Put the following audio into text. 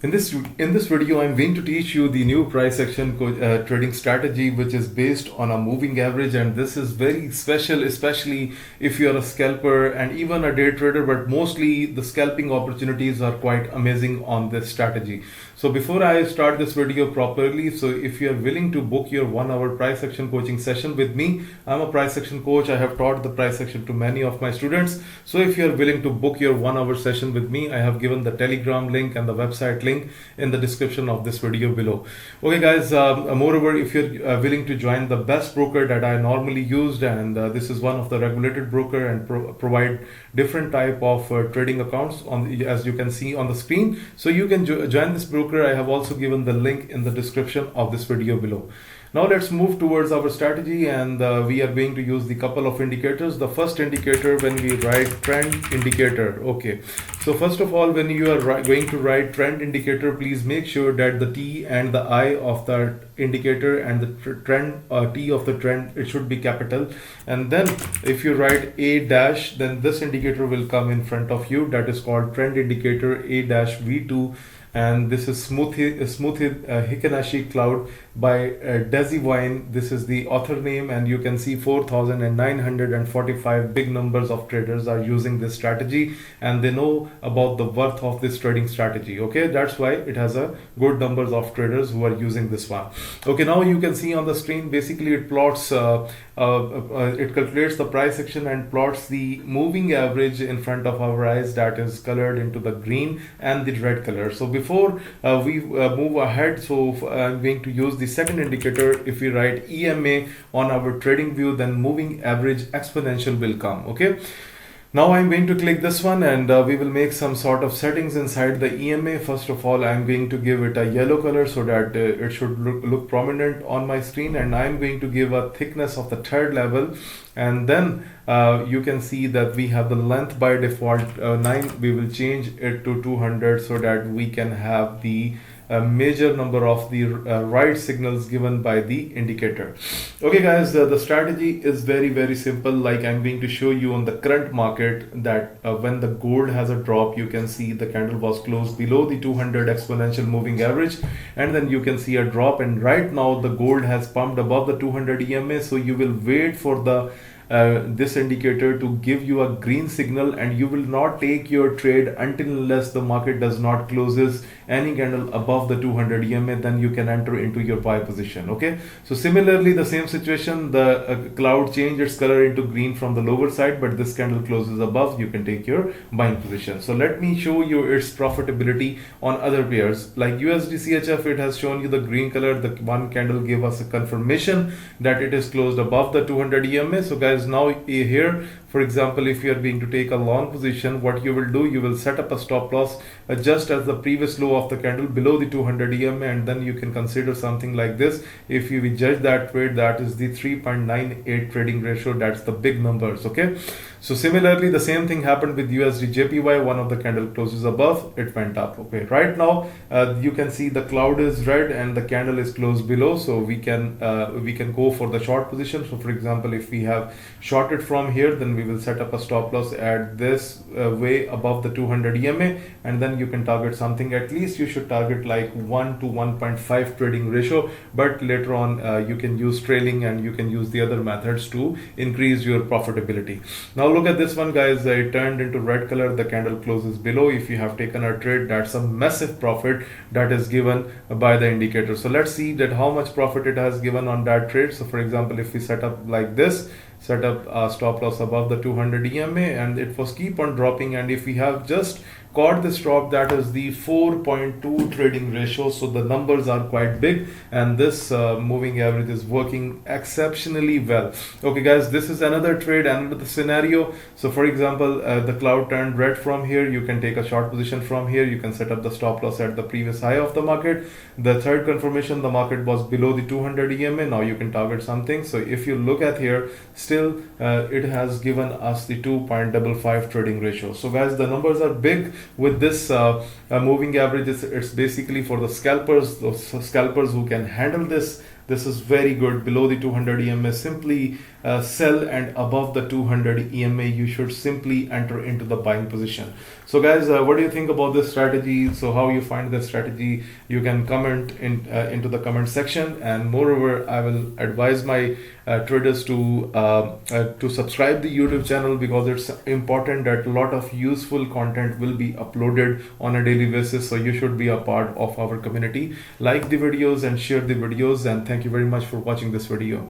In this video, I'm going to teach you the new price action trading strategy, which is based on a moving average, and this is very special, especially if you are a scalper and even a day trader. But mostly, the scalping opportunities are quite amazing on this strategy. So before I start this video properly, so if you are willing to book your 1 hour price action coaching session with me, I'm a price action coach. I have taught the price action to many of my students. So if you are willing to book your 1 hour session with me, I have given the Telegram link and the website link in the description of this video below. Okay guys, moreover, if you're willing to join the best broker that I normally used, and this is one of the regulated broker and provide different type of trading accounts as you can see on the screen, so you can join this broker. I have also given the link in the description of this video below. Now let's move towards our strategy, and we are going to use the couple of indicators. The first indicator, when we write trend indicator, okay. So first of all, when you are going to write trend indicator, please make sure that the T and the I of the indicator and the trend T of the trend, it should be capital. And then if you write A dash, then this indicator will come in front of you. That is called trend indicator A dash V2. And this is Smooth Hikanashi Cloud by Desi Wine. This is the author name, and you can see 4,945 big numbers of traders are using this strategy, and they know about the worth of this trading strategy. Okay, that's why it has a good numbers of traders who are using this one. Okay, now you can see on the screen, basically it plots it calculates the price action and plots the moving average in front of our eyes, that is colored into the green and the red color. So before we move ahead, so I'm going to use the second indicator. If we write EMA on our trading view, then moving average exponential will come. Okay, now I'm going to click this one, and we will make some sort of settings inside the EMA. First of all, I'm going to give it a yellow color so that it should look prominent on my screen, and I'm going to give a thickness of the third level. And then you can see that we have the length by default 9. We will change it to 200 so that we can have the major number of the right signals given by the indicator. Okay guys, the strategy is very simple. Like I'm going to show you on the current market that when the gold has a drop, you can see the candle was closed below the 200 exponential moving average, and then you can see a drop, and right now the gold has pumped above the 200 EMA. So you will wait for the this indicator to give you a green signal, and you will not take your trade until unless the market does not closes any candle above the 200 EMA. Then you can enter into your buy position. Okay, so similarly the same situation, the cloud changed its color into green from the lower side, but this candle closes above, you can take your buying position. So let me show you its profitability on other pairs. Like USD CHF, it has shown you the green color. The one candle gave us a confirmation that it is closed above the 200 EMA. So guys, now here, for example, if you are going to take a long position, what you will do, you will set up a stop loss just as the previous low of the candle below the 200 EMA, and then you can consider something like this. If you will judge that trade, that is the 3.98 trading ratio. That's the big numbers. Okay, so similarly the same thing happened with USD JPY. One of the candle closes above, it went up. Okay, right now you can see the cloud is red and the candle is closed below, so we can go for the short position. So for example, if we have shorted from here, then we will set up a stop loss at this way above the 200 EMA, and then you can target something. At least you should target like 1 to 1.5 trading ratio, but later on you can use trailing and you can use the other methods to increase your profitability. Now look at this one guys, it turned into red color, the candle closes below. If you have taken a trade, that's a massive profit that is given by the indicator. So let's see that how much profit it has given on that trade. So for example, if we set up like this, set up a stop loss above the 200 EMA, and it was keep on dropping, and if we have just caught this drop, that is the 4.2 trading ratio. So the numbers are quite big, and this moving average is working exceptionally well. Okay guys, this is another trade, another scenario. So for example, the cloud turned red from here, you can take a short position from here. You can set up the stop loss at the previous high of the market. The third confirmation, the market was below the 200 EMA. Now you can target something. So if you look at here, still it has given us the 2.55 trading ratio. So guys, the numbers are big with this moving average. It's basically for the scalpers, those scalpers who can handle this. This is very good. Below the 200 EMA, simply sell and above the 200 EMA, you should simply enter into the buying position. So guys, what do you think about this strategy? So how you find this strategy, you can comment into the comment section. And moreover, I will advise my traders to subscribe the YouTube channel, because it's important that a lot of useful content will be uploaded on a daily basis. So you should be a part of our community. Like the videos and share the videos, and thank you very much for watching this video.